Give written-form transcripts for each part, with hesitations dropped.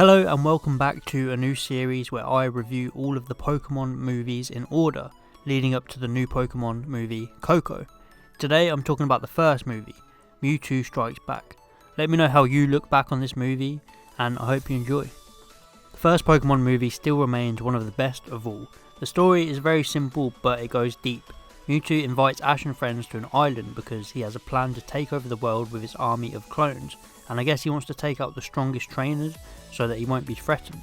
Hello and welcome back to a new series where I review all of the Pokemon movies in order, leading up to the new Pokemon movie, Coco. Today I'm talking about the first movie, Mewtwo Strikes Back. Let me know how you look back on this movie, and I hope you enjoy. The first Pokemon movie still remains one of the best of all. The story is very simple, but it goes deep. Mewtwo invites Ash and friends to an island because he has a plan to take over the world with his army of clones, and I guess he wants to take out the strongest trainers so that he won't be threatened.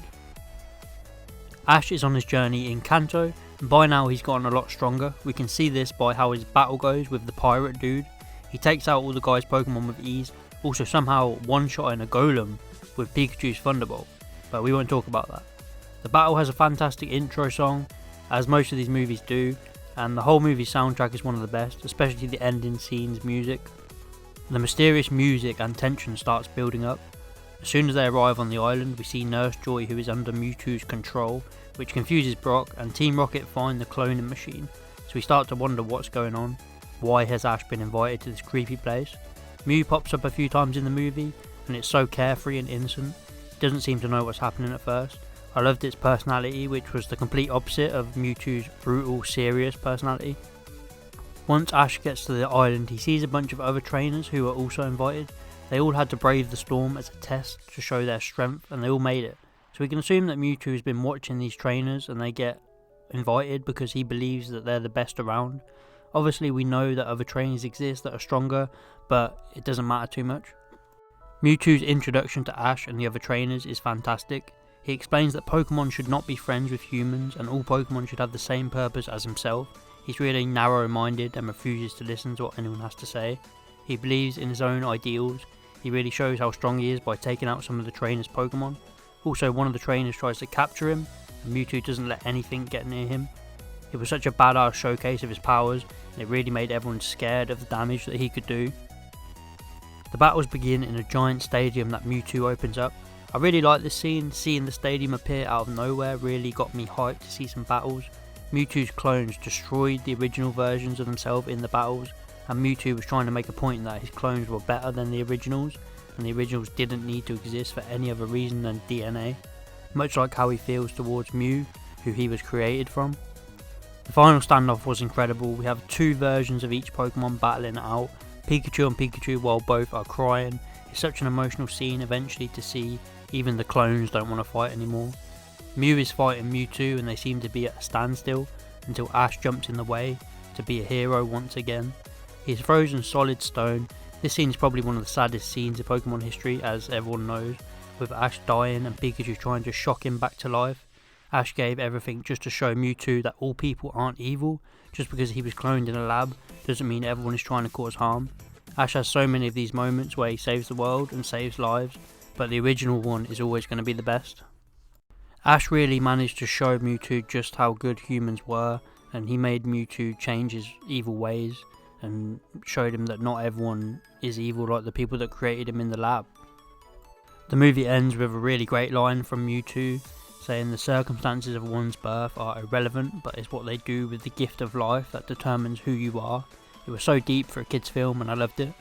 Ash is on his journey in Kanto, and by now he's gotten a lot stronger. We can see this by how his battle goes with the pirate dude. He takes out all the guy's Pokemon with ease, also somehow one-shotting a Golem with Pikachu's Thunderbolt, but we won't talk about that. The battle has a fantastic intro song, as most of these movies do, and the whole movie's soundtrack is one of the best, especially the ending scene's music. The mysterious music and tension starts building up. As soon as they arrive on the island, we see Nurse Joy, who is under Mewtwo's control, which confuses Brock, and Team Rocket find the cloning machine. So we start to wonder what's going on. Why has Ash been invited to this creepy place? Mew pops up a few times in the movie, and it's so carefree and innocent. It doesn't seem to know what's happening at first. I loved its personality, which was the complete opposite of Mewtwo's brutal, serious personality. Once Ash gets to the island, he sees a bunch of other trainers who are also invited. They all had to brave the storm as a test to show their strength, and they all made it. So we can assume that Mewtwo has been watching these trainers and they get invited because he believes that they're the best around. Obviously we know that other trainers exist that are stronger, but it doesn't matter too much. Mewtwo's introduction to Ash and the other trainers is fantastic. He explains that Pokemon should not be friends with humans and all Pokemon should have the same purpose as himself. He's really narrow-minded and refuses to listen to what anyone has to say. He believes in his own ideals. He really shows how strong he is by taking out some of the trainers' Pokemon. Also, one of the trainers tries to capture him, and Mewtwo doesn't let anything get near him. It was such a badass showcase of his powers, and it really made everyone scared of the damage that he could do. The battles begin in a giant stadium that Mewtwo opens up. I really like this scene. Seeing the stadium appear out of nowhere really got me hyped to see some battles. Mewtwo's clones destroyed the original versions of themselves in the battles, and Mewtwo was trying to make a point that his clones were better than the originals, and the originals didn't need to exist for any other reason than DNA, much like how he feels towards Mew, who he was created from. The final standoff was incredible. We have two versions of each Pokemon battling it out, Pikachu and Pikachu, while both are crying. It's such an emotional scene eventually to see. Even the clones don't want to fight anymore. Mew is fighting Mewtwo and they seem to be at a standstill until Ash jumps in the way to be a hero once again. He's frozen solid stone. This scene is probably one of the saddest scenes in Pokemon history, as everyone knows, with Ash dying and Pikachu trying to shock him back to life. Ash gave everything just to show Mewtwo that all people aren't evil. Just because he was cloned in a lab doesn't mean everyone is trying to cause harm. Ash has so many of these moments where he saves the world and saves lives, but the original one is always going to be the best. Ash really managed to show Mewtwo just how good humans were, and he made Mewtwo change his evil ways and showed him that not everyone is evil like the people that created him in the lab. The movie ends with a really great line from Mewtwo saying the circumstances of one's birth are irrelevant, but it's what they do with the gift of life that determines who you are. It was so deep for a kid's film and I loved it.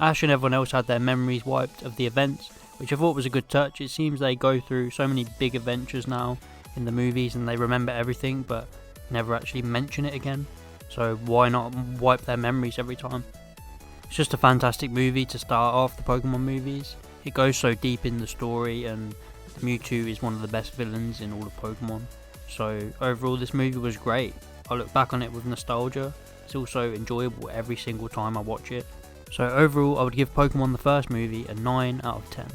Ash and everyone else had their memories wiped of the events, which I thought was a good touch. It seems they go through so many big adventures now in the movies and they remember everything but never actually mention it again. So why not wipe their memories every time? It's just a fantastic movie to start off the Pokemon movies. It goes so deep in the story and Mewtwo is one of the best villains in all of Pokemon. So overall this movie was great. I look back on it with nostalgia. It's also enjoyable every single time I watch it. So overall I would give Pokemon the first movie a 9 out of 10.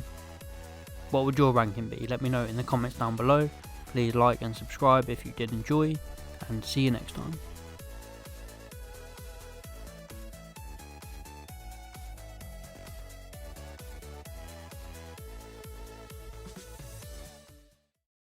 What would your ranking be? Let me know in the comments down below. Please like and subscribe if you did enjoy, and see you next time.